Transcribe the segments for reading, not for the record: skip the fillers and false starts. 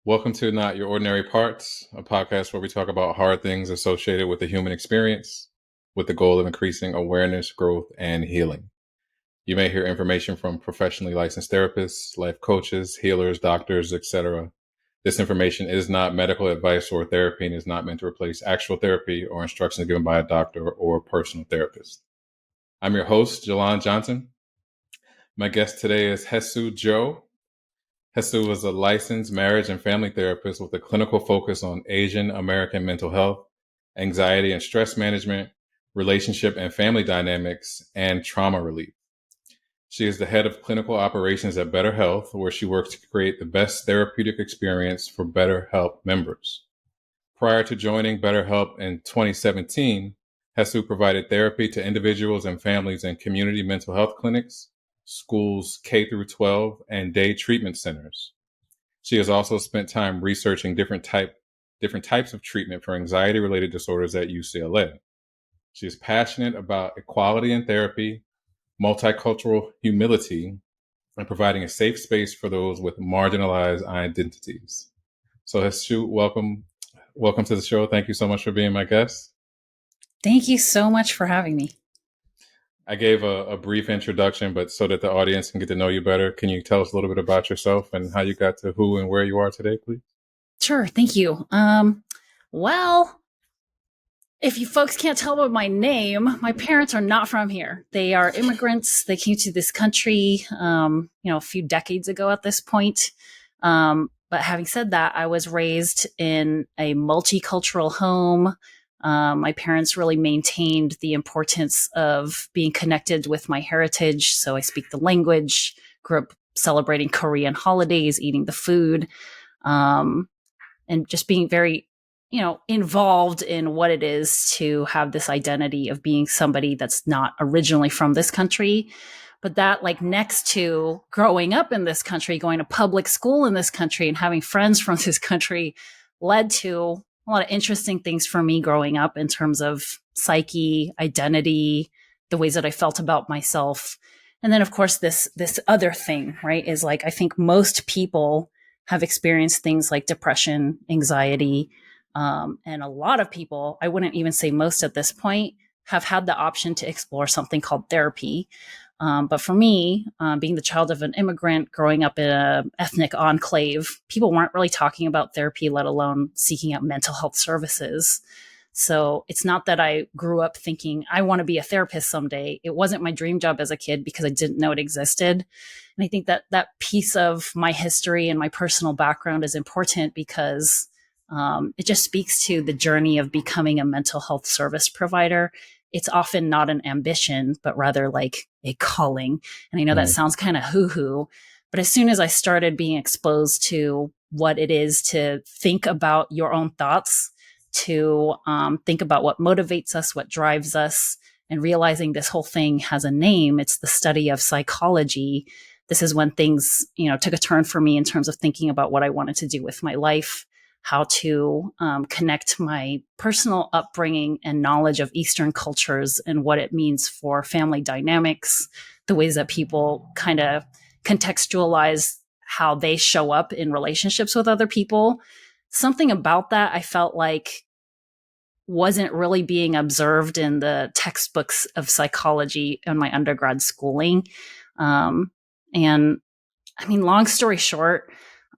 Welcome to Not Your Ordinary Parts, a podcast where we talk about hard things associated with the human experience with the goal of increasing awareness, growth, and healing. You may hear information from professionally licensed therapists, life coaches, healers, doctors, etc. This information is not medical advice or therapy and is not meant to replace actual therapy or instructions given by a doctor or personal therapist. I'm your host, Jalan Johnson. My guest today is Haesue Joe. Haesue is a licensed marriage and family therapist with a clinical focus on Asian American mental health, anxiety and stress management, relationship and family dynamics, and trauma relief. She is the head of clinical operations at BetterHelp, where she works to create the best therapeutic experience for BetterHelp members. Prior to joining BetterHelp in 2017, Haesue provided therapy to individuals and families in community mental health clinics, schools K through 12, and day treatment centers. She has also spent time researching different types of treatment for anxiety-related disorders at UCLA. She is passionate about equality in therapy, multicultural humility, and providing a safe space for those with marginalized identities. So Haesue, welcome to the show. Thank you so much for being my guest. Thank you so much for having me. I gave a brief introduction, but so that the audience can get to know you better, can you tell us a little bit about yourself and how you got to who and where you are today, please? Sure. Thank you. Well, if you folks can't tell by my name, my parents are not from here. They are immigrants. They came to this country, a few decades ago at this point. But having said that, I was raised in a multicultural home. My parents really maintained the importance of being connected with my heritage. So I speak the language, grew up celebrating Korean holidays, eating the food, and just being very, involved in what it is to have this identity of being somebody that's not originally from this country. But that, like, next to growing up in this country, going to public school in this country and having friends from this country led to a lot of interesting things for me growing up in terms of psyche, identity, the ways that I felt about myself. And then, of course, this other thing, right, is like, I think most people have experienced things like depression, anxiety, and a lot of people, I wouldn't even say most at this point, have had the option to explore something called therapy. But for me, being the child of an immigrant, growing up in an ethnic enclave, people weren't really talking about therapy, let alone seeking out mental health services. So it's not that I grew up thinking I want to be a therapist someday. It wasn't my dream job as a kid because I didn't know it existed. And I think that that piece of my history and my personal background is important because it just speaks to the journey of becoming a mental health service provider. It's often not an ambition, but rather like a calling. And I know that sounds kind of hoo-hoo, but as soon as I started being exposed to what it is to think about your own thoughts, to think about what motivates us, what drives us, and realizing this whole thing has a name, it's the study of psychology. This is when things, took a turn for me in terms of thinking about what I wanted to do with my life, how to connect my personal upbringing and knowledge of Eastern cultures and what it means for family dynamics, the ways that people kind of contextualize how they show up in relationships with other people. Something about that I felt like wasn't really being observed in the textbooks of psychology in my undergrad schooling. And I mean, long story short,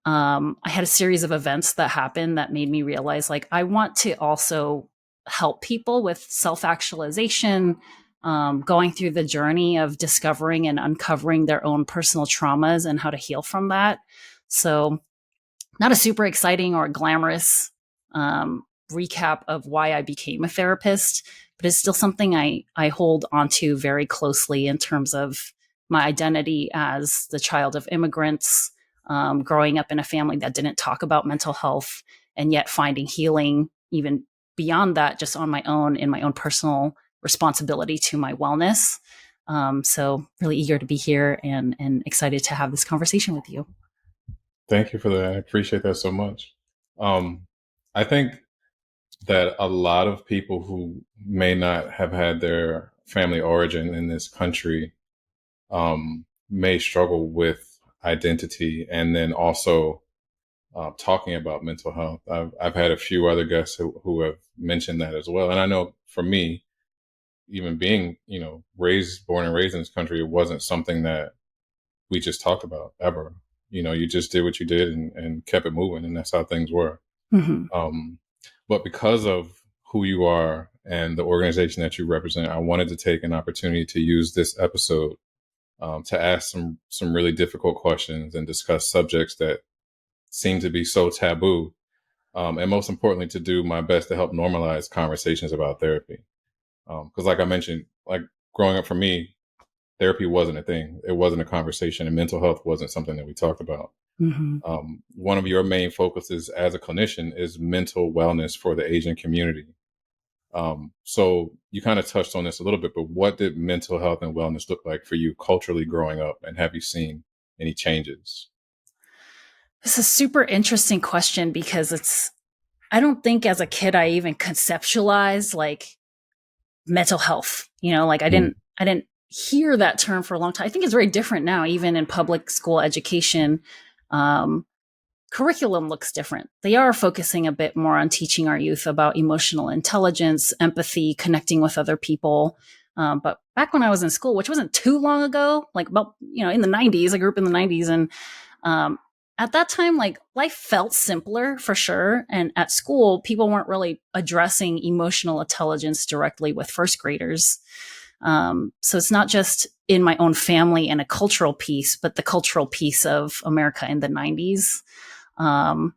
I had a series of events that happened that made me realize, like, I want to also help people with self-actualization, going through the journey of discovering and uncovering their own personal traumas and how to heal from that. So not a super exciting or glamorous recap of why I became a therapist, but it's still something I hold onto very closely in terms of my identity as the child of immigrants, growing up in a family that didn't talk about mental health, and yet finding healing even beyond that, just on my own, in my own personal responsibility to my wellness. So really eager to be here and excited to have this conversation with you. Thank you for that. I appreciate that so much. I think that a lot of people who may not have had their family origin in this country may struggle with identity, and then also talking about mental health. I've had a few other guests who have mentioned that as well. And I know for me, even being, born and raised in this country, it wasn't something that we just talked about ever. You just did what you did and kept it moving, and that's how things were. Mm-hmm. But because of who you are and the organization that you represent, I wanted to take an opportunity to use this episode to ask some really difficult questions and discuss subjects that seem to be so taboo. And most importantly, to do my best to help normalize conversations about therapy. Because like I mentioned, like growing up for me, therapy wasn't a thing. It wasn't a conversation, and mental health wasn't something that we talked about. Mm-hmm. One of your main focuses as a clinician is mental wellness for the Asian community. So you kind of touched on this a little bit, but what did mental health and wellness look like for you culturally growing up? And have you seen any changes? This is a super interesting question because I don't think as a kid I even conceptualized like mental health. I didn't hear that term for a long time. I think it's very different now, even in public school education. Curriculum looks different. They are focusing a bit more on teaching our youth about emotional intelligence, empathy, connecting with other people. But back when I was in school, which wasn't too long ago, like about, in the 90s, I grew up in the 90s. And at that time, like life felt simpler for sure. And at school, people weren't really addressing emotional intelligence directly with first graders. So it's not just in my own family and a cultural piece, but the cultural piece of America in the 90s. But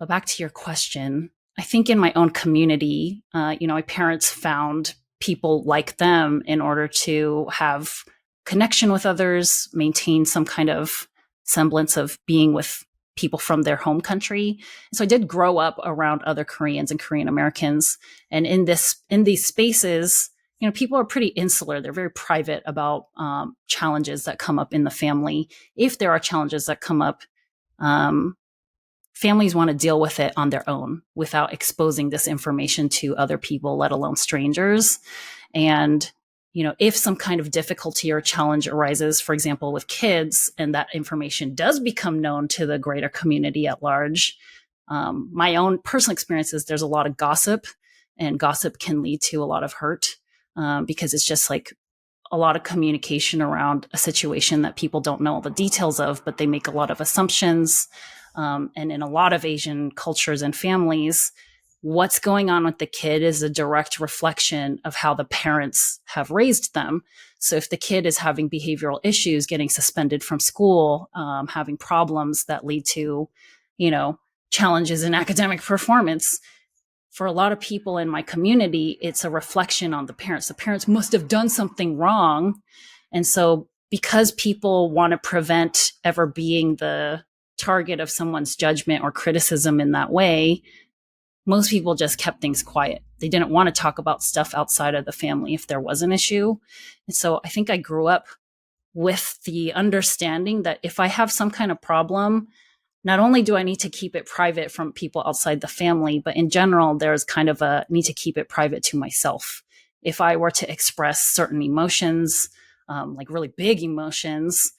back to your question, I think in my own community, my parents found people like them in order to have connection with others, maintain some kind of semblance of being with people from their home country. So I did grow up around other Koreans and Korean Americans. And in these spaces, people are pretty insular. They're very private about challenges that come up in the family. If there are challenges that come up, families want to deal with it on their own without exposing this information to other people, let alone strangers. And, if some kind of difficulty or challenge arises, for example, with kids, and that information does become known to the greater community at large, my own personal experience is there's a lot of gossip, and gossip can lead to a lot of hurt because it's just like a lot of communication around a situation that people don't know all the details of, but they make a lot of assumptions. And in a lot of Asian cultures and families, what's going on with the kid is a direct reflection of how the parents have raised them. So if the kid is having behavioral issues, getting suspended from school, having problems that lead to, challenges in academic performance, for a lot of people in my community, it's a reflection on the parents. The parents must have done something wrong. And so because people want to prevent ever being the target of someone's judgment or criticism in that way, most people just kept things quiet. They didn't want to talk about stuff outside of the family if there was an issue. And so I think I grew up with the understanding that if I have some kind of problem, not only do I need to keep it private from people outside the family, but in general, there's kind of a need to keep it private to myself. If I were to express certain emotions, like really big emotions,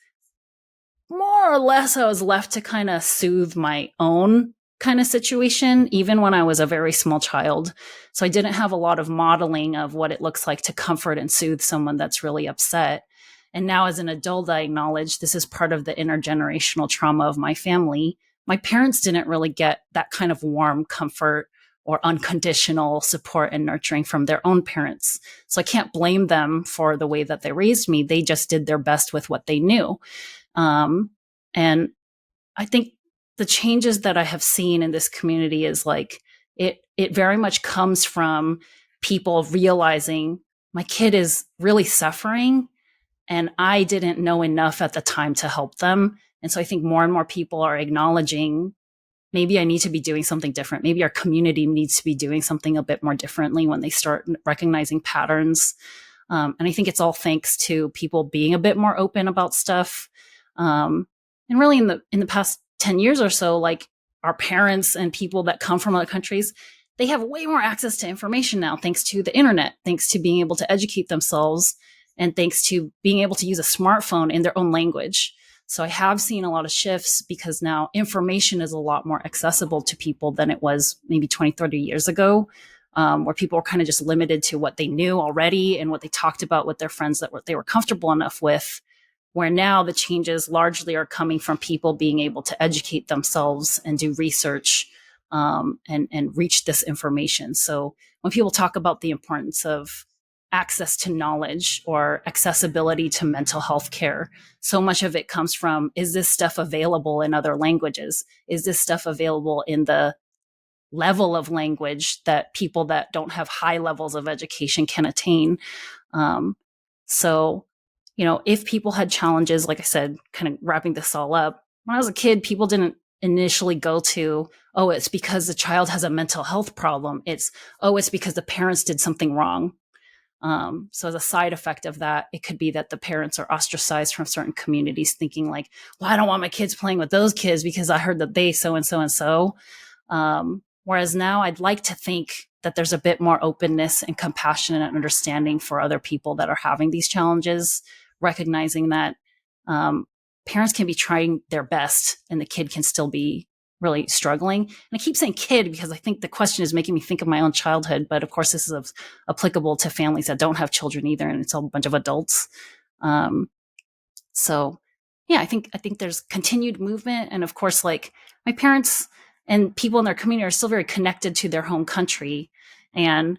more or less I was left to kind of soothe my own kind of situation, even when I was a very small child. So I didn't have a lot of modeling of what it looks like to comfort and soothe someone that's really upset. And now as an adult, I acknowledge this is part of the intergenerational trauma of my family. My parents didn't really get that kind of warm comfort or unconditional support and nurturing from their own parents. So I can't blame them for the way that they raised me. They just did their best with what they knew. And I think the changes that I have seen in this community is like, it very much comes from people realizing my kid is really suffering and I didn't know enough at the time to help them. And so I think more and more people are acknowledging maybe I need to be doing something different. Maybe our community needs to be doing something a bit more differently when they start recognizing patterns. And I think it's all thanks to people being a bit more open about stuff. And really in the past 10 years or so, like our parents and people that come from other countries, they have way more access to information now, thanks to the internet, thanks to being able to educate themselves, and thanks to being able to use a smartphone in their own language. So I have seen a lot of shifts because now information is a lot more accessible to people than it was maybe 20, 30 years ago, where people were kind of just limited to what they knew already and what they talked about with their friends that they were comfortable enough with, where now the changes largely are coming from people being able to educate themselves and do research, and reach this information. So when people talk about the importance of access to knowledge or accessibility to mental health care, so much of it comes from, is this stuff available in other languages? Is this stuff available in the level of language that people that don't have high levels of education can attain? So, if people had challenges, like I said, kind of wrapping this all up, when I was a kid, people didn't initially go to, oh, it's because the child has a mental health problem. It's because the parents did something wrong. So as a side effect of that, it could be that the parents are ostracized from certain communities, thinking like, well, I don't want my kids playing with those kids because I heard that they so and so and so. Whereas now I'd like to think that there's a bit more openness and compassion and understanding for other people that are having these challenges, recognizing that parents can be trying their best and the kid can still be really struggling. And I keep saying kid because I think the question is making me think of my own childhood, but of course this is applicable to families that don't have children either, and it's a bunch of adults. So yeah, I think there's continued movement, and of course, like, my parents and people in their community are still very connected to their home country, and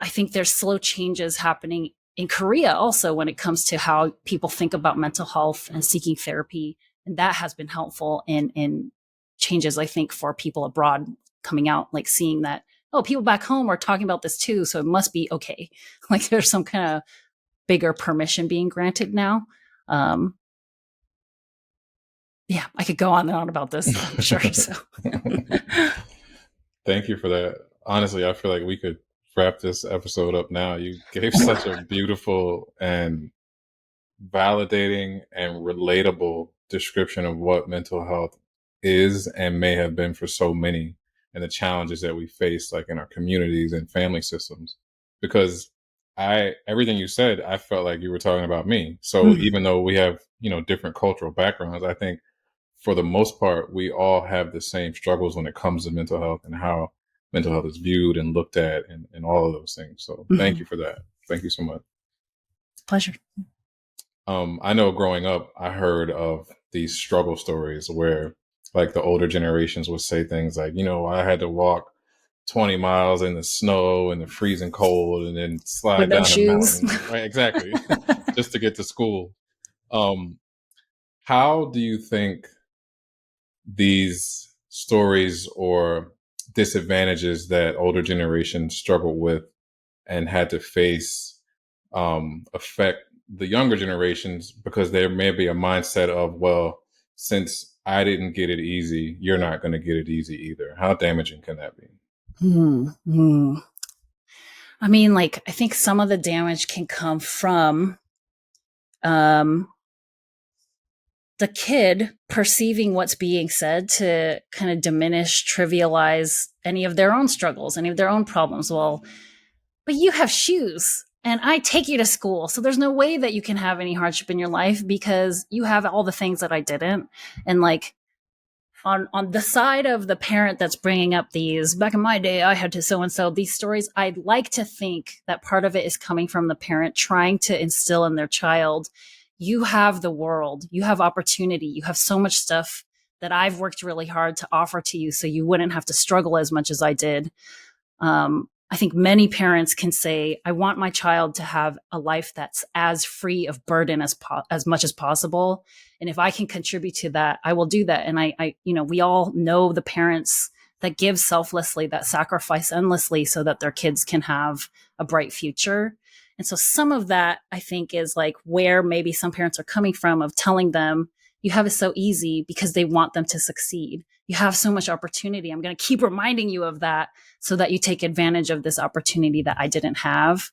I think there's slow changes happening in Korea also when it comes to how people think about mental health and seeking therapy, and that has been helpful in changes, I think, for people abroad coming out, like seeing that, oh, people back home are talking about this too, so it must be okay. Like there's some kind of bigger permission being granted now. Yeah, I could go on and on about this, I'm sure. So Thank you for that. Honestly, I feel like we could wrap this episode up now. You gave such a beautiful and validating and relatable description of what mental health is and may have been for so many, and the challenges that we face, like in our communities and family systems. Because everything you said, I felt like you were talking about me. So even though we have, different cultural backgrounds, I think for the most part, we all have the same struggles when it comes to mental health and how mental health is viewed and looked at, and all of those things. So thank you for that. Thank you so much. Pleasure. I know growing up, I heard of these struggle stories where, like, the older generations would say things like, I had to walk 20 miles in the snow and the freezing cold and then slide With no down a shoes. mountain. Right, exactly. Just to get to school. How do you think these stories or disadvantages that older generations struggled with and had to face affect the younger generations? Because there may be a mindset of, well, since I didn't get it easy, you're not going to get it easy either. How damaging can that be? I mean, like, I think some of the damage can come from the kid perceiving what's being said to kind of diminish, trivialize any of their own struggles, any of their own problems. Well, but you have shoes and I take you to school, so there's no way that you can have any hardship in your life because you have all the things that I didn't. And like, on the side of the parent that's bringing up these, back in my day, I had to so-and-so, these stories, I'd like to think that part of it is coming from the parent trying to instill in their child, you have the world, you have opportunity, you have so much stuff that I've worked really hard to offer to you so you wouldn't have to struggle as much as I did. I think many parents can say, I want my child to have a life that's as free of burden as much as possible. And if I can contribute to that, I will do that. And we all know the parents that give selflessly, that sacrifice endlessly so that their kids can have a bright future. And so some of that, I think, is like where maybe some parents are coming from, of telling them, you have it so easy, because they want them to succeed. You have so much opportunity. I'm going to keep reminding you of that so that you take advantage of this opportunity that I didn't have.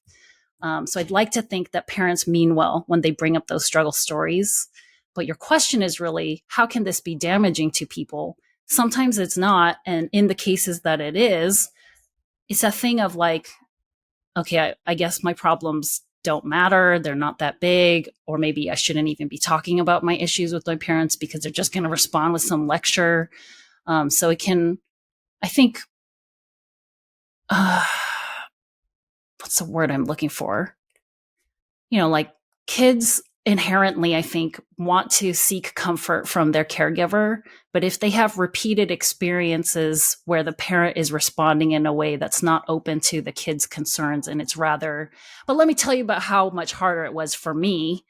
So I'd like to think that parents mean well when they bring up those struggle stories. But your question is really, how can this be damaging to people? Sometimes it's not. And in the cases that it is, it's a thing of like, okay, I guess my problems don't matter. They're not that big. Or maybe I shouldn't even be talking about my issues with my parents because they're just going to respond with some lecture. So it can, I think, what's the word I'm looking for? Like kids inherently, I think, want to seek comfort from their caregiver. But if they have repeated experiences where the parent is responding in a way that's not open to the kid's concerns, and it's rather, but let me tell you about how much harder it was for me,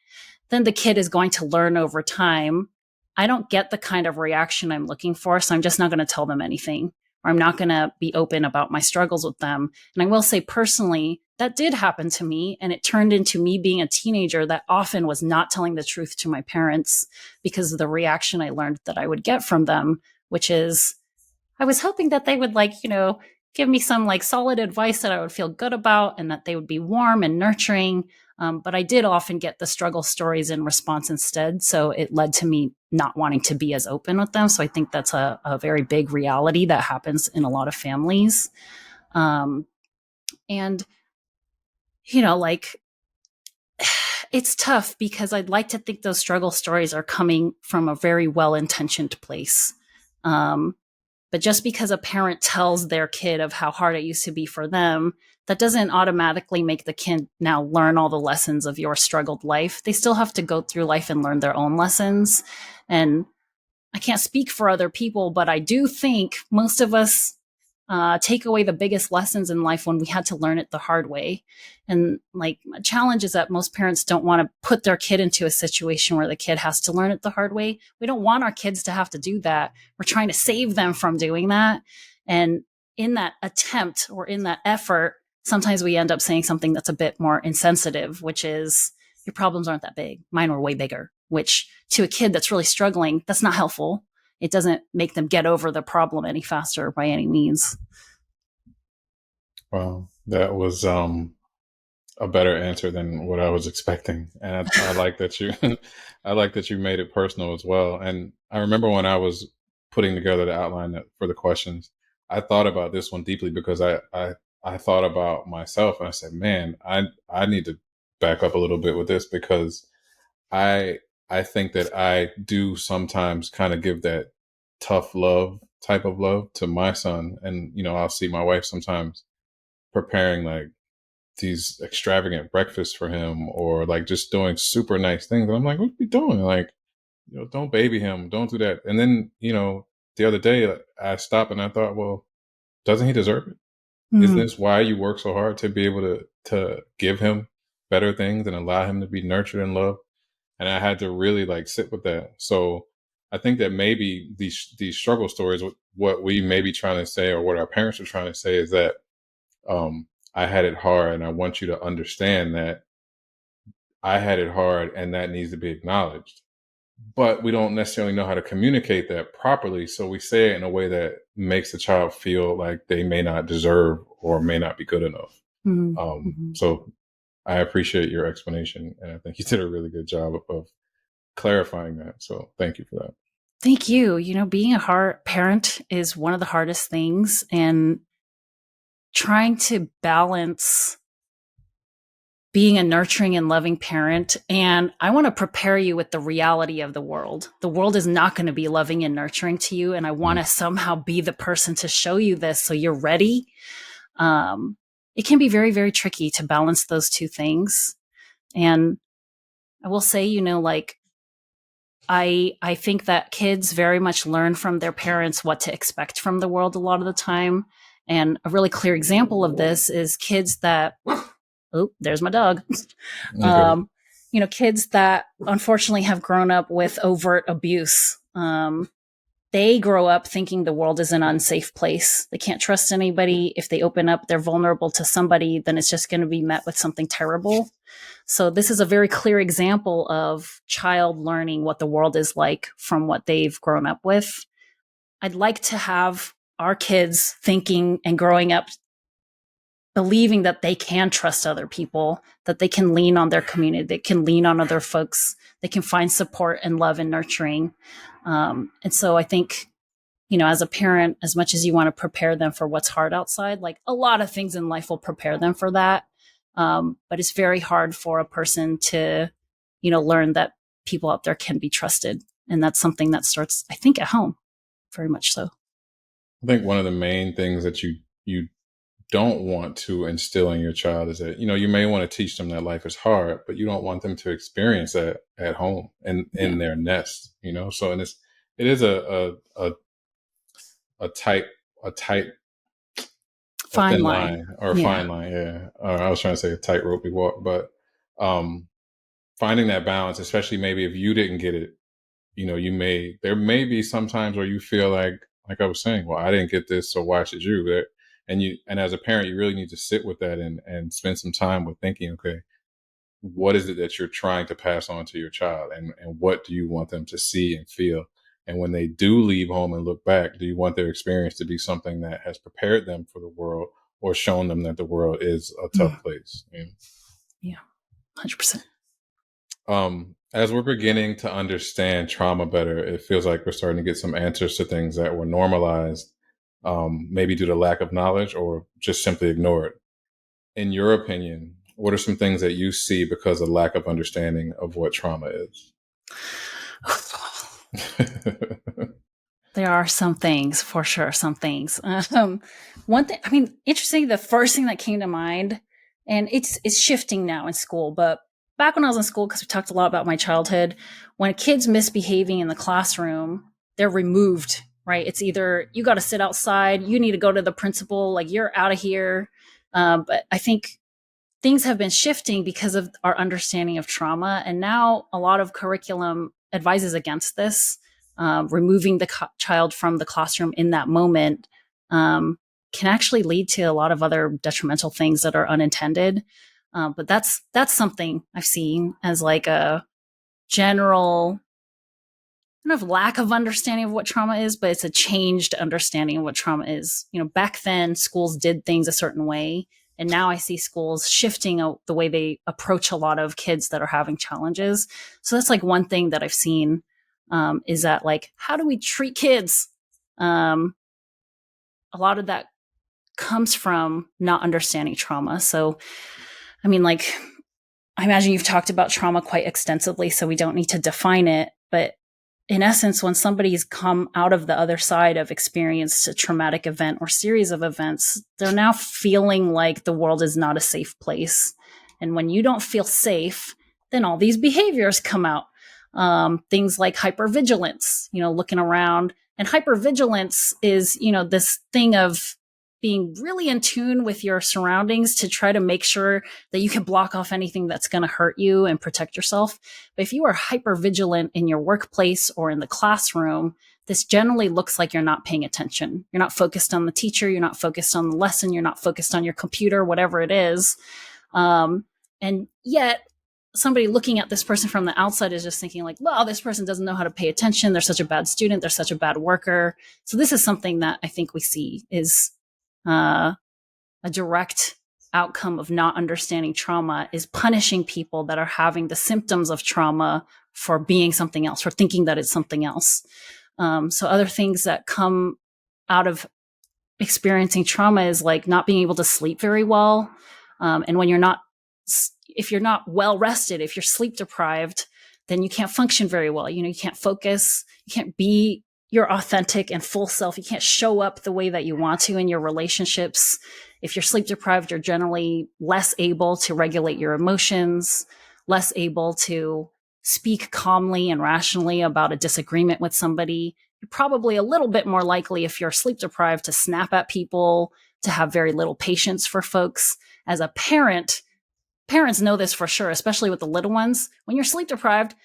then the kid is going to learn over time. I don't get the kind of reaction I'm looking for, so I'm just not going to tell them anything, or I'm not going to be open about my struggles with them. And I will say personally, that did happen to me, and it turned into me being a teenager that often was not telling the truth to my parents because of the reaction I learned that I would get from them, which is I was hoping that they would give me some solid advice that I would feel good about and that they would be warm and nurturing. But I did often get the struggle stories in response instead. So it led to me not wanting to be as open with them. So I think that's a very big reality that happens in a lot of families. And, it's tough because I'd like to think those struggle stories are coming from a very well-intentioned place. But just because a parent tells their kid of how hard it used to be for them, that doesn't automatically make the kid now learn all the lessons of your struggled life. They still have to go through life and learn their own lessons. And I can't speak for other people, but I do think most of us take away the biggest lessons in life when we had to learn it the hard way. And my challenge is that most parents don't want to put their kid into a situation where the kid has to learn it the hard way. We don't want our kids to have to do that. We're trying to save them from doing that. And in that attempt or in that effort, sometimes we end up saying something that's a bit more insensitive, which is, your problems aren't that big. Mine were way bigger, which to a kid that's really struggling, that's not helpful. It doesn't make them get over the problem any faster by any means. Wow, that was a better answer than what I was expecting, and I like that you, I like that you made it personal as well. And I remember when I was putting together the outline for the questions, I thought about this one deeply because I thought about myself and I said, man, I need to back up a little bit with this because I I think that I do sometimes kind of give that tough love type of love to my son. And, I'll see my wife sometimes preparing like these extravagant breakfasts for him or like just doing super nice things. And I'm like, what are you doing? Like, don't baby him. Don't do that. And then, the other day I stopped and I thought, well, doesn't he deserve it? Isn't this why you work so hard to be able to give him better things and allow him to be nurtured and loved? And I had to really like sit with that. So I think that maybe these struggle stories, what we may be trying to say or what our parents are trying to say is that I had it hard, and I want you to understand that I had it hard, and that needs to be acknowledged. But we don't necessarily know how to communicate that properly, so we say it in a way that makes the child feel like they may not deserve or may not be good enough. So I appreciate your explanation, and I think you did a really good job of clarifying that. So thank you for that. Thank you. Being a hard parent is one of the hardest things, and trying to balance being a nurturing and loving parent. And I want to prepare you with the reality of the world. The world is not going to be loving and nurturing to you. And I want to somehow be the person to show you this so you're ready. It can be very, very tricky to balance those two things. And I will say, I think that kids very much learn from their parents what to expect from the world a lot of the time. And a really clear example of this is kids that, oh, there's my dog. Kids that unfortunately have grown up with overt abuse. They grow up thinking the world is an unsafe place. They can't trust anybody. If they open up, they're vulnerable to somebody, then it's just going to be met with something terrible. So this is a very clear example of child learning what the world is like from what they've grown up with. I'd like to have our kids thinking and growing up believing that they can trust other people, that they can lean on their community, they can lean on other folks, they can find support and love and nurturing. And so I think, as a parent, as much as you want to prepare them for what's hard outside, like a lot of things in life will prepare them for that. But it's very hard for a person to, learn that people out there can be trusted. And that's something that starts, I think, at home, very much so. I think one of the main things that you don't want to instill in your child is that, you may want to teach them that life is hard, but you don't want them to experience that at home and in their nest, So, and it is a tight, a tight, a Fine thin line. line or a fine line. Yeah. I was trying to say a tightrope we walk, but, finding that balance, especially maybe if you didn't get it, there may be some times where you feel like I was saying, well, I didn't get this, so why should you? And as a parent, you really need to sit with that and spend some time with thinking, okay, what is it that you're trying to pass on to your child, and what do you want them to see and feel? And when they do leave home and look back, do you want their experience to be something that has prepared them for the world or shown them that the world is a tough place? Yeah, 100%. As we're beginning to understand trauma better, it feels like we're starting to get some answers to things that were normalized, maybe due to lack of knowledge or just simply ignored. In your opinion, what are some things that you see because of lack of understanding of what trauma is? There are some things, for sure, some things. One thing, interesting, the first thing that came to mind, and it's shifting now in school, but back when I was in school, because we talked a lot about my childhood, when a kid's misbehaving in the classroom, they're removed, right? It's either you got to sit outside, you need to go to the principal, like you're out of here. But I think things have been shifting because of our understanding of trauma. And now a lot of curriculum advises against this. Removing the child from the classroom in that moment can actually lead to a lot of other detrimental things that are unintended. But that's something I've seen as like a general kind of lack of understanding of what trauma is, but it's a changed understanding of what trauma is. Back then schools did things a certain way, and now I see schools shifting the way they approach a lot of kids that are having challenges. So that's like one thing that I've seen, is that like, how do we treat kids? A lot of that comes from not understanding trauma. So, I imagine you've talked about trauma quite extensively, so we don't need to define it. But in essence, when somebody's come out of the other side of experienced a traumatic event or series of events, they're now feeling like the world is not a safe place. And when you don't feel safe, then all these behaviors come out. Things like hypervigilance, looking around. And hypervigilance is, this thing of being really in tune with your surroundings to try to make sure that you can block off anything that's going to hurt you and protect yourself. But if you are hypervigilant in your workplace or in the classroom, this generally looks like you're not paying attention. You're not focused on the teacher. You're not focused on the lesson. You're not focused on your computer, whatever it is. And yet somebody looking at this person from the outside is just thinking like, well, this person doesn't know how to pay attention. They're such a bad student. They're such a bad worker. So this is something that I think we see is a direct outcome of not understanding trauma, is punishing people that are having the symptoms of trauma for being something else, for thinking that it's something else. So other things that come out of experiencing trauma is like not being able to sleep very well. And when if you're not well rested, if you're sleep deprived, then you can't function very well. You can't focus, you can't be your authentic and full self. You can't show up the way that you want to in your relationships. If you're sleep deprived, you're generally less able to regulate your emotions, less able to speak calmly and rationally about a disagreement with somebody. You're probably a little bit more likely, if you're sleep deprived, to snap at people, to have very little patience for folks. As a parent, parents know this for sure, especially with the little ones. When you're sleep deprived,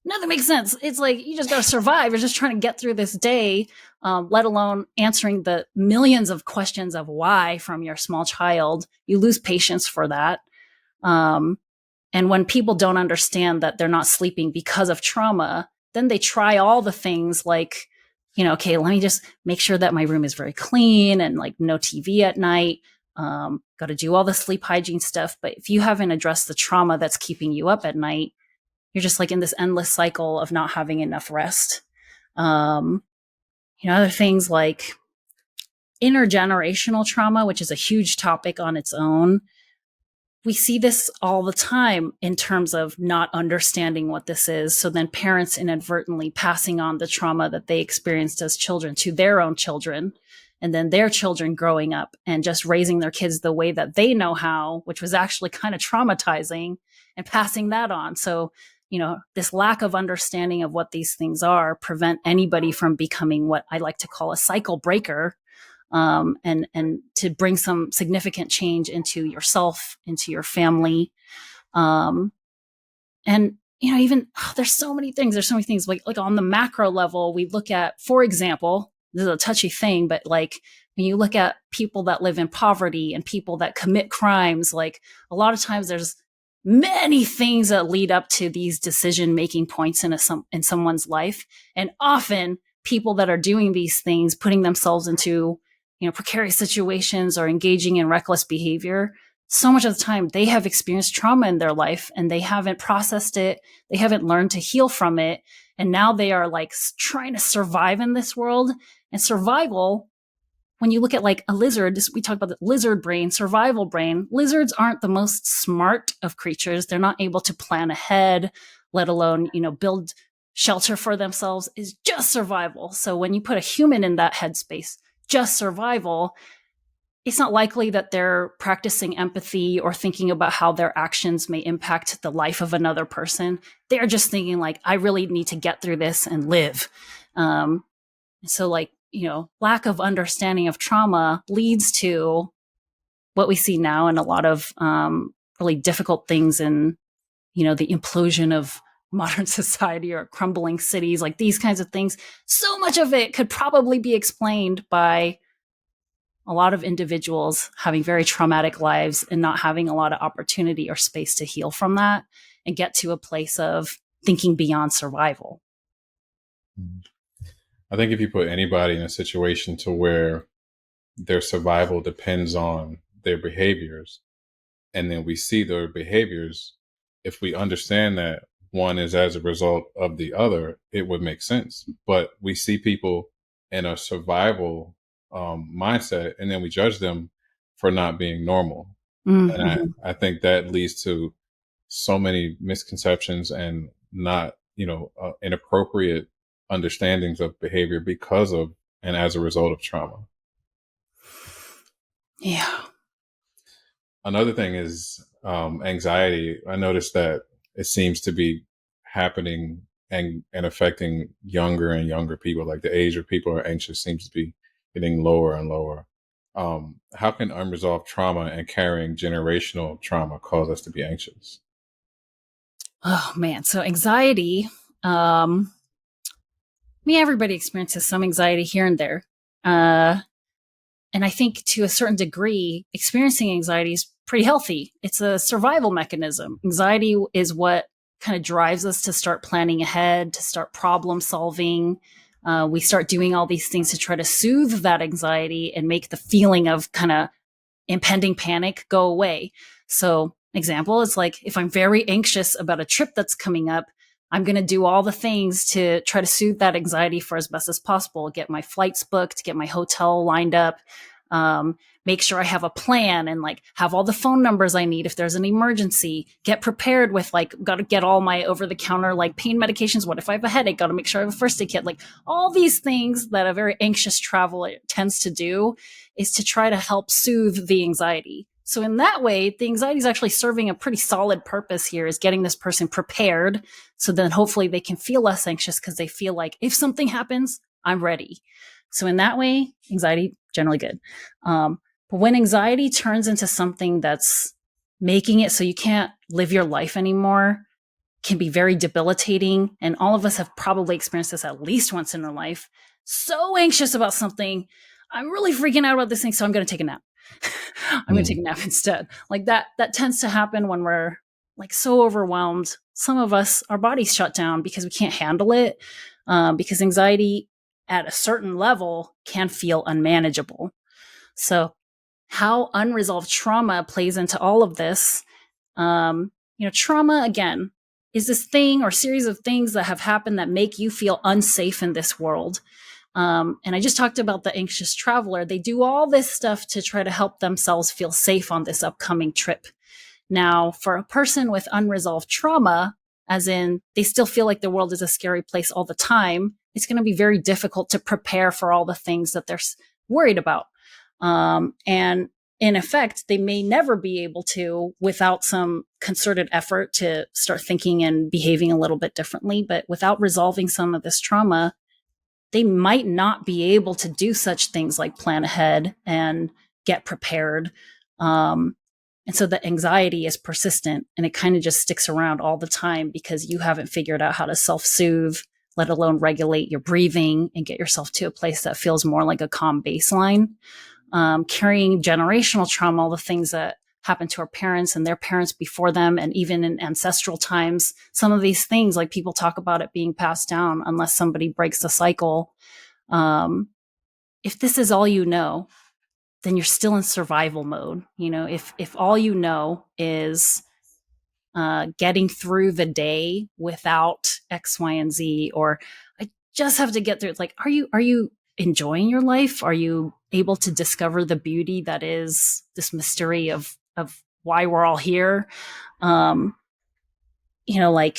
nothing makes sense. It's like you just got to survive. You're just trying to get through this day, let alone answering the millions of questions of why from your small child. You lose patience for that. And when people don't understand that they're not sleeping because of trauma, then they try all the things like, okay, let me just make sure that my room is very clean and like no TV at night. Got to do all the sleep hygiene stuff. But if you haven't addressed the trauma that's keeping you up at night, you're just like in this endless cycle of not having enough rest. Other things like intergenerational trauma, which is a huge topic on its own. we see this all the time in terms of not understanding what this is. So then parents inadvertently passing on the trauma that they experienced as children to their own children, and then their children growing up and just raising their kids the way that they know how, which was actually kind of traumatizing, and passing that on. So, this lack of understanding of what these things are prevent anybody from becoming what I like to call a cycle breaker, and to bring some significant change into yourself, into your family. And, even there's so many things. There's so many things like on the macro level, we look at, for example, this is a touchy thing, but like when you look at people that live in poverty and people that commit crimes, like a lot of times there's many things that lead up to these decision-making points in someone's life. And often people that are doing these things, putting themselves into, precarious situations or engaging in reckless behavior, so much of the time they have experienced trauma in their life and they haven't processed it. They haven't learned to heal from it. And now they are like trying to survive in this world. And survival, when you look at like a lizard, we talk about the lizard brain, survival brain. Lizards aren't the most smart of creatures. They're not able to plan ahead, let alone, build shelter for themselves. Is just survival. So when you put a human in that headspace, just survival, it's not likely that they're practicing empathy or thinking about how their actions may impact the life of another person. They're just thinking like, I really need to get through this and live. So like, lack of understanding of trauma leads to what we see now in a lot of really difficult things in, the implosion of modern society or crumbling cities, like these kinds of things. So much of it could probably be explained by a lot of individuals having very traumatic lives and not having a lot of opportunity or space to heal from that and get to a place of thinking beyond survival. I think if you put anybody in a situation to where their survival depends on their behaviors, and then we see their behaviors, if we understand that one is as a result of the other, it would make sense. But we see people in a survival mindset, and then we judge them for not being normal. Mm-hmm. And I think that leads to so many misconceptions and not, inappropriate understandings of behavior because of and as a result of trauma. Yeah. Another thing is anxiety. I noticed that it seems to be happening and affecting younger and younger people. Like the age of people are anxious seems to be getting lower and lower. How can unresolved trauma and carrying generational trauma cause us to be anxious? Oh man. So anxiety, everybody experiences some anxiety here and there. And I think to a certain degree, experiencing anxiety is pretty healthy. It's a survival mechanism. Anxiety is what kind of drives us to start planning ahead, to start problem solving. We start doing all these things to try to soothe that anxiety and make the feeling of kind of impending panic go away. So, example is like if I'm very anxious about a trip that's coming up, I'm going to do all the things to try to soothe that anxiety for as best as possible. Get my flights booked, get my hotel lined up, make sure I have a plan and like have all the phone numbers I need if there's an emergency. Get prepared with like, got to get all my over the counter like pain medications. What if I have a headache? Got to make sure I have a first aid kit. Like all these things that a very anxious traveler tends to do is to try to help soothe the anxiety. So in that way, the anxiety is actually serving a pretty solid purpose here, is getting this person prepared so then hopefully they can feel less anxious because they feel like if something happens, I'm ready. So in that way, anxiety, generally good. But when anxiety turns into something that's making it so you can't live your life anymore, can be very debilitating. And all of us have probably experienced this at least once in our life. So anxious about something, I'm really freaking out about this thing, so I'm going to take a nap. I'm going to take a nap instead. Like that tends to happen when we're like so overwhelmed. Some of us, our bodies shut down because we can't handle it, because anxiety at a certain level can feel unmanageable. So how unresolved trauma plays into all of this, trauma, again, is this thing or series of things that have happened that make you feel unsafe in this world. And I just talked about the anxious traveler. They do all this stuff to try to help themselves feel safe on this upcoming trip. Now, for a person with unresolved trauma, as in they still feel like the world is a scary place all the time, it's going to be very difficult to prepare for all the things that they're worried about. And in effect, they may never be able to without some concerted effort to start thinking and behaving a little bit differently. But without resolving some of this trauma, they might not be able to do such things like plan ahead and get prepared. And so the anxiety is persistent and it kind of just sticks around all the time because you haven't figured out how to self-soothe, let alone regulate your breathing and get yourself to a place that feels more like a calm baseline. Carrying generational trauma, all the things that happened to our parents and their parents before them, and even in ancestral times, some of these things, like people talk about it being passed down unless somebody breaks the cycle. If this is all you know, then you're still in survival mode. You know, if all you know is getting through the day without X, Y, and Z, or I just have to get through it. Like, are you enjoying your life? Are you able to discover the beauty that is this mystery of why we're all here? Like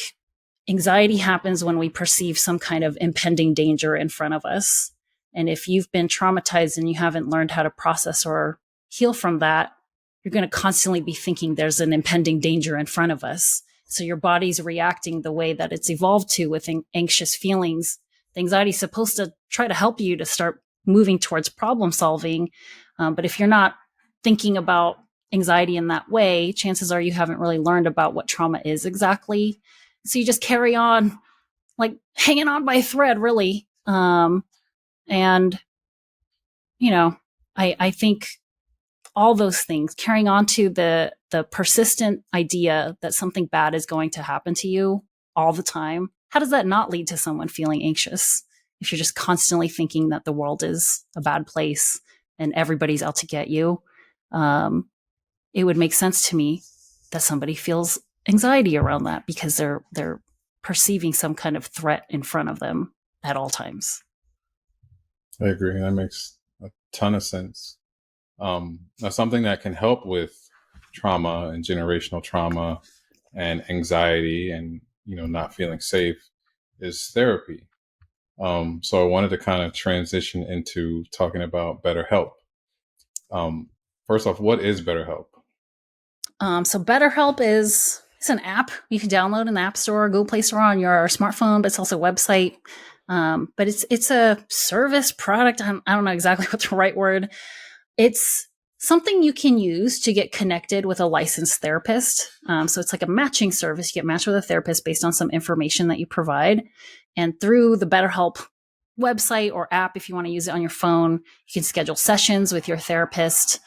anxiety happens when we perceive some kind of impending danger in front of us. And if you've been traumatized and you haven't learned how to process or heal from that, you're going to constantly be thinking there's an impending danger in front of us. So your body's reacting the way that it's evolved to with anxious feelings. The anxiety is supposed to try to help you to start moving towards problem solving. But if you're not thinking about anxiety in that way, chances are you haven't really learned about what trauma is exactly. So you just carry on, like hanging on by a thread, really. And, I think all those things, carrying on to the persistent idea that something bad is going to happen to you all the time, how does that not lead to someone feeling anxious? If you're just constantly thinking that the world is a bad place and everybody's out to get you, it would make sense to me that somebody feels anxiety around that because they're perceiving some kind of threat in front of them at all times. I agree. That makes a ton of sense. Now, something that can help with trauma and generational trauma and anxiety and, not feeling safe is therapy. So I wanted to kind of transition into talking about BetterHelp. First off, what is BetterHelp? So BetterHelp it's an app you can download in the App Store, Google Play Store on your smartphone, but it's also a website. But it's a service product. I don't know exactly what's the right word. It's something you can use to get connected with a licensed therapist. So it's like a matching service. You get matched with a therapist based on some information that you provide. And through the BetterHelp website or app, if you want to use it on your phone, you can schedule sessions with your therapist,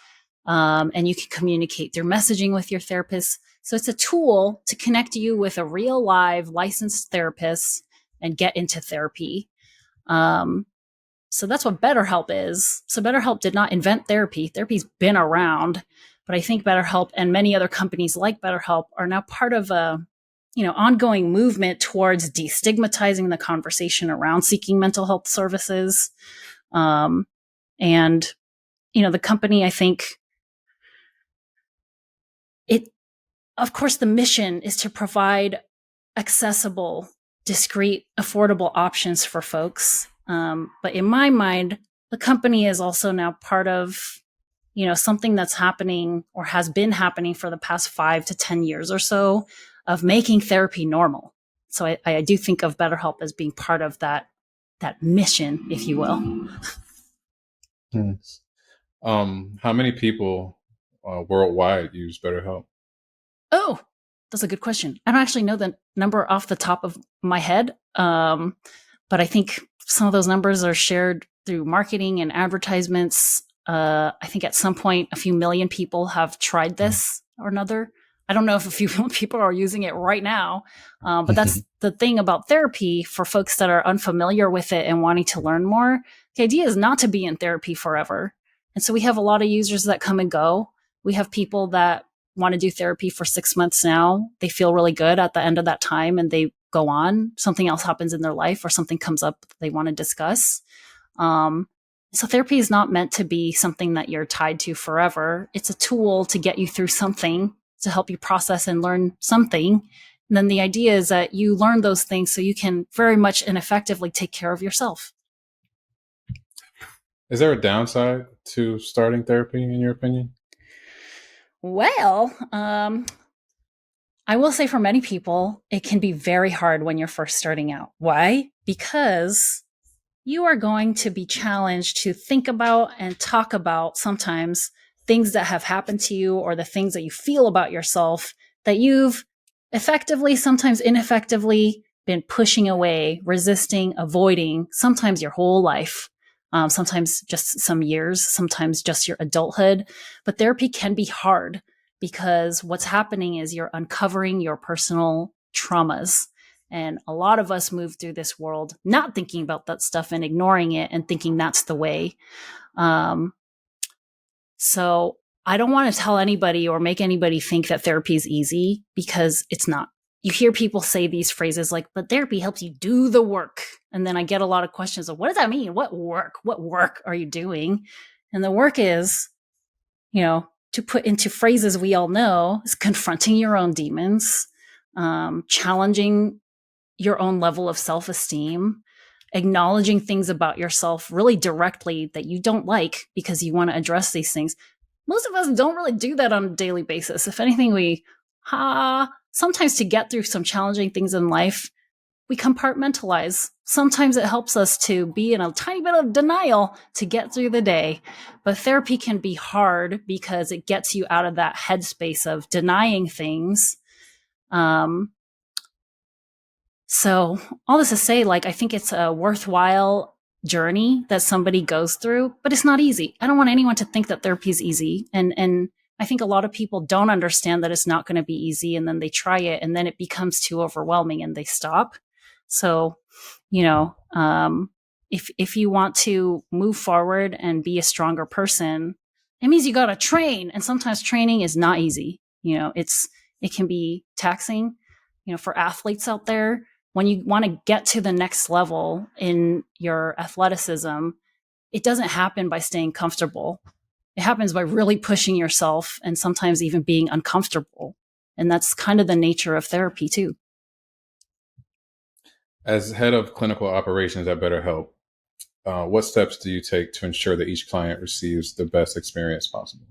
and you can communicate through messaging with your therapist. So it's a tool to connect you with a real live licensed therapist and get into therapy. So that's what BetterHelp is. So BetterHelp did not invent therapy. Therapy's been around, but I think BetterHelp and many other companies like BetterHelp are now part of a, ongoing movement towards destigmatizing the conversation around seeking mental health services. And, the company, I think of course, the mission is to provide accessible, discreet, affordable options for folks. But in my mind, the company is also now part of, something that's happening or has been happening for the past 5 to 10 years or so of making therapy normal. So I do think of BetterHelp as being part of that mission, if you will. Yes. How many people worldwide use BetterHelp? Oh, that's a good question. I don't actually know the number off the top of my head, but I think some of those numbers are shared through marketing and advertisements. I think at some point, a few million people have tried this or another. I don't know if a few people are using it right now, but that's the thing about therapy for folks that are unfamiliar with it and wanting to learn more. The idea is not to be in therapy forever. And so we have a lot of users that come and go. We have people that want to do therapy for 6 months now. They feel really good at the end of that time and they go on. Something else happens in their life or something comes up they want to discuss. So therapy is not meant to be something that you're tied to forever. It's a tool to get you through something. to help you process and learn something. And then the idea is that you learn those things so you can very much and effectively take care of yourself. Is there a downside to starting therapy, in your opinion? Well, I will say for many people, it can be very hard when you're first starting out. Why? Because you are going to be challenged to think about and talk about sometimes things that have happened to you or the things that you feel about yourself that you've effectively, sometimes ineffectively, been pushing away, resisting, avoiding, sometimes your whole life, sometimes just some years, sometimes just your adulthood. But therapy can be hard because what's happening is you're uncovering your personal traumas. And a lot of us move through this world not thinking about that stuff and ignoring it and thinking that's the way. So I don't want to tell anybody or make anybody think that therapy is easy, because it's not. You hear people say these phrases like, but therapy helps you do the work. And then I get a lot of questions of, what does that mean? What work? What work are you doing? And the work is, to put into phrases we all know, is confronting your own demons, challenging your own level of self-esteem, acknowledging things about yourself really directly that you don't like because you want to address these things. Most of us don't really do that on a daily basis. If anything, sometimes to get through some challenging things in life, we compartmentalize. Sometimes it helps us to be in a tiny bit of denial to get through the day. But therapy can be hard because it gets you out of that headspace of denying things. So all this to say, I think it's a worthwhile journey that somebody goes through, but it's not easy. I don't want anyone to think that therapy is easy. And I think a lot of people don't understand that it's not going to be easy. And then they try it and then it becomes too overwhelming and they stop. So, if you want to move forward and be a stronger person, it means you got to train. And sometimes training is not easy. It can be taxing, for athletes out there. When you want to get to the next level in your athleticism, it doesn't happen by staying comfortable. It happens by really pushing yourself and sometimes even being uncomfortable. And that's kind of the nature of therapy too. As head of clinical operations at BetterHelp, what steps do you take to ensure that each client receives the best experience possible?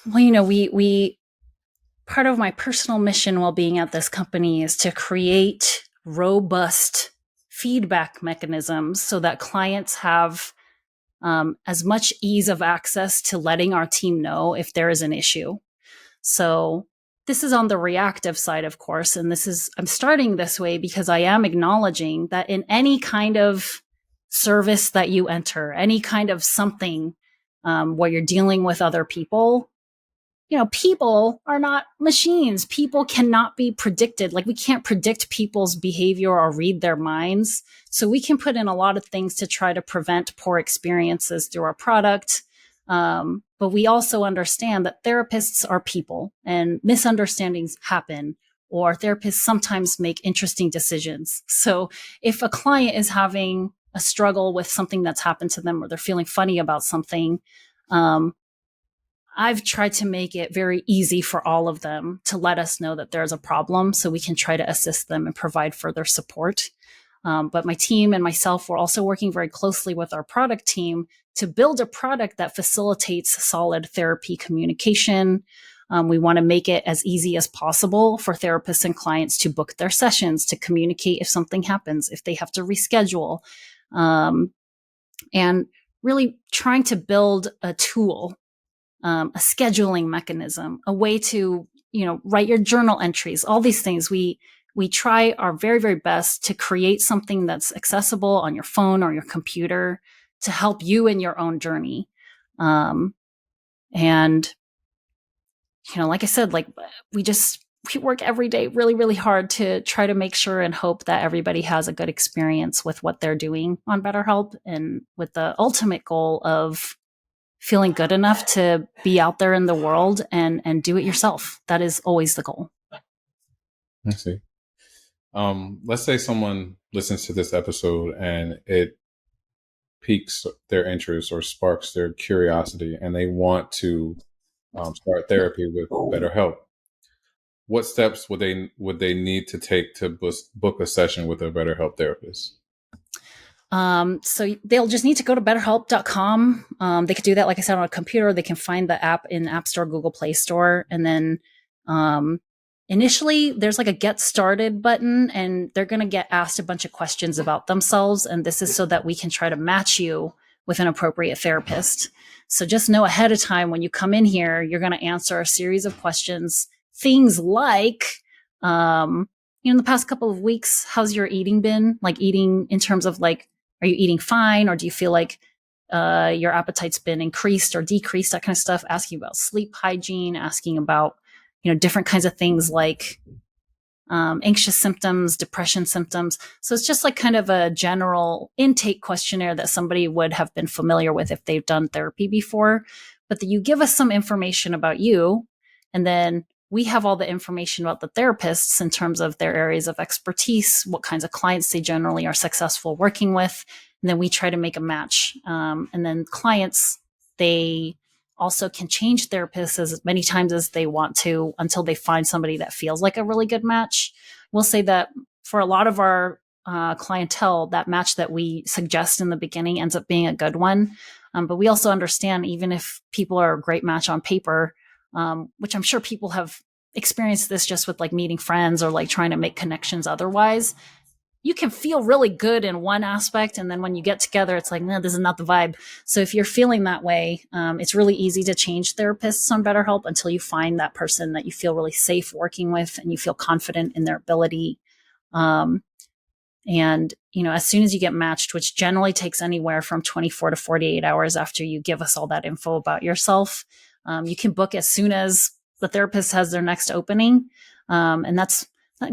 We part of my personal mission while being at this company is to create robust feedback mechanisms so that clients have as much ease of access to letting our team know if there is an issue. So this is on the reactive side, of course, and I'm starting this way because I am acknowledging that in any kind of service that you enter, any kind of something where you're dealing with other people, people are not machines. People cannot be predicted. We can't predict people's behavior or read their minds. So we can put in a lot of things to try to prevent poor experiences through our product. But we also understand that therapists are people and misunderstandings happen, or therapists sometimes make interesting decisions. So if a client is having a struggle with something that's happened to them or they're feeling funny about something, I've tried to make it very easy for all of them to let us know that there's a problem so we can try to assist them and provide further support. But my team and myself, we're also working very closely with our product team to build a product that facilitates solid therapy communication. We want to make it as easy as possible for therapists and clients to book their sessions, to communicate if something happens, if they have to reschedule, and really trying to build a tool, a scheduling mechanism, a way to, write your journal entries, all these things. We try our very, very best to create something that's accessible on your phone or your computer to help you in your own journey. And, like I said, we work every day really, really hard to try to make sure and hope that everybody has a good experience with what they're doing on BetterHelp, and with the ultimate goal of feeling good enough to be out there in the world and do it yourself. That is always the goal. I see. Let's say someone listens to this episode and it piques their interest or sparks their curiosity, and they want to start therapy with BetterHelp. What steps would they need to take to book a session with a BetterHelp therapist? So they'll just need to go to betterhelp.com. They could do that, like I said, on a computer. They can find the app in App Store, Google Play Store. And then initially, there's like a get started button, and they're going to get asked a bunch of questions about themselves. And this is so that we can try to match you with an appropriate therapist. So just know ahead of time when you come in here, you're going to answer a series of questions. Things like, in the past couple of weeks, how's your eating been? Like eating in terms of like, are you eating fine, or do you feel like your appetite's been increased or decreased? That kind of stuff. Asking about sleep hygiene, asking about different kinds of things like anxious symptoms, depression symptoms. So it's just like kind of a general intake questionnaire that somebody would have been familiar with if they've done therapy before. But that you give us some information about you, and then we have all the information about the therapists in terms of their areas of expertise, what kinds of clients they generally are successful working with. And then we try to make a match. And then clients, they also can change therapists as many times as they want to until they find somebody that feels like a really good match. We'll say that for a lot of our clientele, that match that we suggest in the beginning ends up being a good one. But we also understand, even if people are a great match on paper, which I'm sure people have experienced this just with like meeting friends or like trying to make connections otherwise, you can feel really good in one aspect, and then when you get together, it's like, no, this is not the vibe. So if you're feeling that way, it's really easy to change therapists on BetterHelp until you find that person that you feel really safe working with and you feel confident in their ability. And, as soon as you get matched, which generally takes anywhere from 24 to 48 hours after you give us all that info about yourself, you can book as soon as the therapist has their next opening. And that's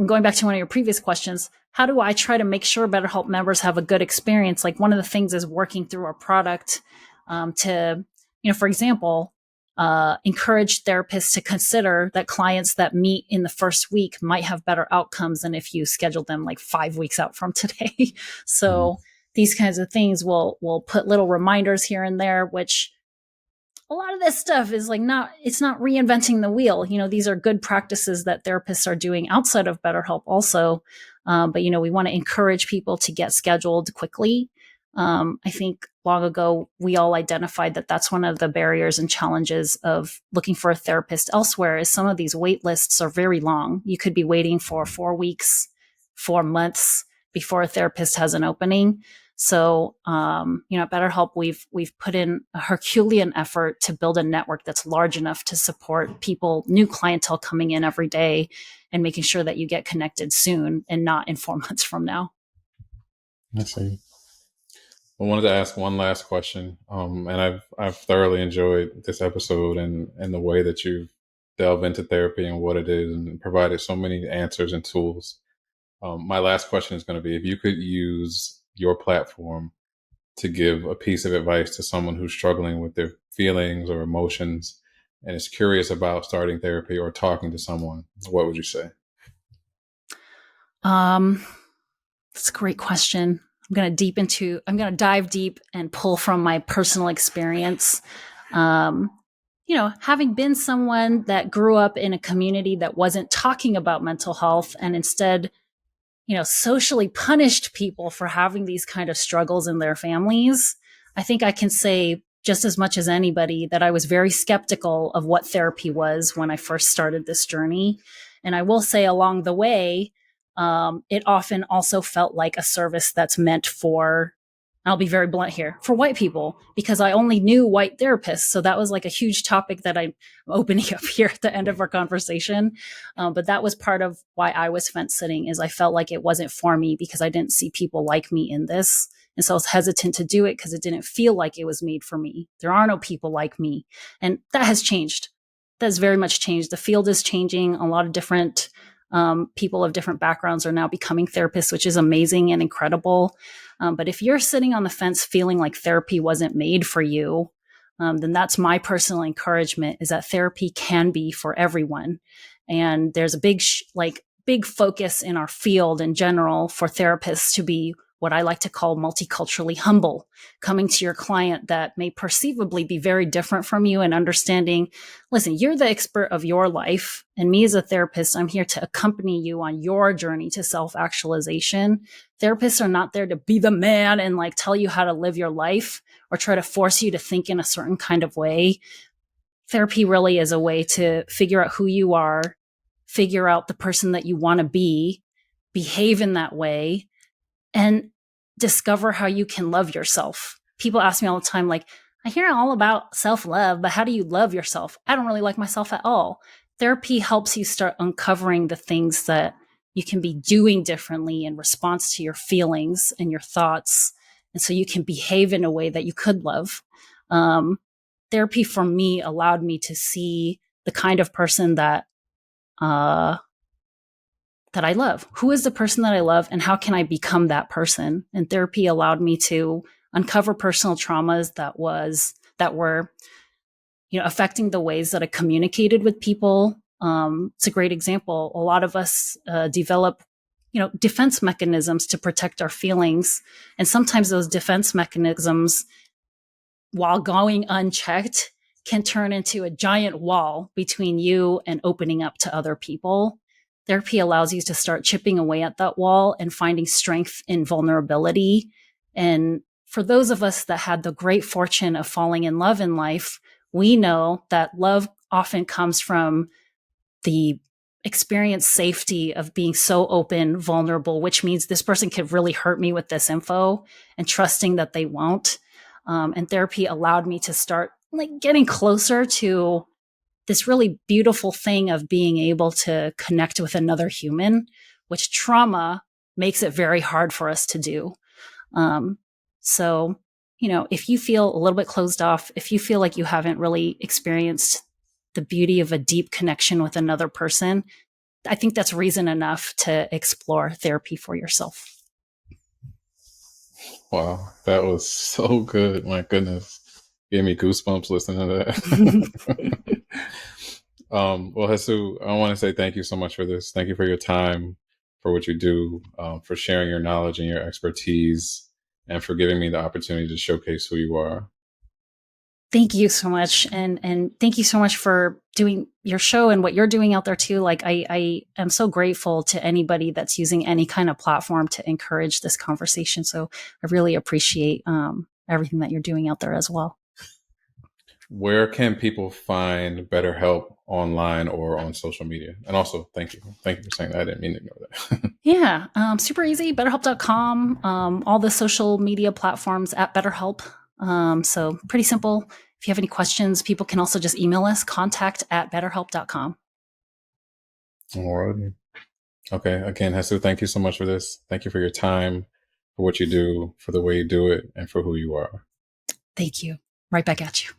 going back to one of your previous questions. How do I try to make sure BetterHelp members have a good experience? Like, one of the things is working through our product to, for example, encourage therapists to consider that clients that meet in the first week might have better outcomes than if you scheduled them like 5 weeks out from today. So these kinds of things will put little reminders here and there, which a lot of this stuff is like it's not reinventing the wheel. These are good practices that therapists are doing outside of BetterHelp also. But, we want to encourage people to get scheduled quickly. I think long ago, we all identified that that's one of the barriers and challenges of looking for a therapist elsewhere, is some of these wait lists are very long. You could be waiting for 4 weeks, 4 months before a therapist has an opening. So, at BetterHelp, we've put in a Herculean effort to build a network that's large enough to support people, new clientele coming in every day, and making sure that you get connected soon and not in 4 months from now. I see. I wanted to ask one last question, and I've thoroughly enjoyed this episode and the way that you've delved into therapy and what it is, and provided so many answers and tools. My last question is going to be, if you could use your platform to give a piece of advice to someone who's struggling with their feelings or emotions and is curious about starting therapy or talking to someone, what would you say? That's a great question. I'm going to dive deep and pull from my personal experience. Having been someone that grew up in a community that wasn't talking about mental health and instead, socially punished people for having these kind of struggles in their families, I think I can say just as much as anybody that I was very skeptical of what therapy was when I first started this journey. And I will say along the way, it often also felt like a service that's meant for, I'll be very blunt here, for white people, because I only knew white therapists. So that was like a huge topic that I'm opening up here at the end of our conversation. But that was part of why I was fence sitting, is I felt like it wasn't for me because I didn't see people like me in this. And so I was hesitant to do it because it didn't feel like it was made for me. There are no people like me. And that has changed. That has very much changed. The field is changing. A lot of different people of different backgrounds are now becoming therapists, which is amazing and incredible. But if you're sitting on the fence feeling like therapy wasn't made for you, then that's my personal encouragement, is that therapy can be for everyone. And there's a big focus in our field in general for therapists to be what I like to call multiculturally humble, coming to your client that may perceivably be very different from you and understanding, listen, you're the expert of your life. And me as a therapist, I'm here to accompany you on your journey to self-actualization. Therapists are not there to be the man and like tell you how to live your life or try to force you to think in a certain kind of way. Therapy really is a way to figure out who you are, figure out the person that you want to be, behave in that way, and discover how you can love yourself. People ask me all the time, like, I hear all about self-love, but how do you love yourself? I don't really like myself at all. Therapy helps you start uncovering the things that you can be doing differently in response to your feelings and your thoughts. And so you can behave in a way that you could love. Therapy for me allowed me to see the kind of person that I love. Who is the person that I love, and how can I become that person? And therapy allowed me to uncover personal traumas that were, affecting the ways that I communicated with people. It's a great example. A lot of us develop, defense mechanisms to protect our feelings, and sometimes those defense mechanisms, while going unchecked, can turn into a giant wall between you and opening up to other people. Therapy allows you to start chipping away at that wall and finding strength in vulnerability. And for those of us that had the great fortune of falling in love in life, we know that love often comes from the experienced safety of being so open, vulnerable, which means this person could really hurt me with this info, and trusting that they won't. And therapy allowed me to start like getting closer to this really beautiful thing of being able to connect with another human, which trauma makes it very hard for us to do. So, if you feel a little bit closed off, if you feel like you haven't really experienced the beauty of a deep connection with another person, I think that's reason enough to explore therapy for yourself. Wow, that was so good. My goodness. Gave me goosebumps listening to that. Well, Haesue, I want to say thank you so much for this. Thank you for your time, for what you do, for sharing your knowledge and your expertise, and for giving me the opportunity to showcase who you are. Thank you so much. And thank you so much for doing your show and what you're doing out there too. Like I am so grateful to anybody that's using any kind of platform to encourage this conversation. So I really appreciate everything that you're doing out there as well. Where can people find BetterHelp online or on social media? And also, thank you. Thank you for saying that. I didn't mean to ignore that. Yeah, super easy. BetterHelp.com, all the social media platforms at BetterHelp. So pretty simple. If you have any questions, people can also just email us, contact@betterhelp.com. All right. Okay. Again, Haesue, thank you so much for this. Thank you for your time, for what you do, for the way you do it, and for who you are. Thank you. Right back at you.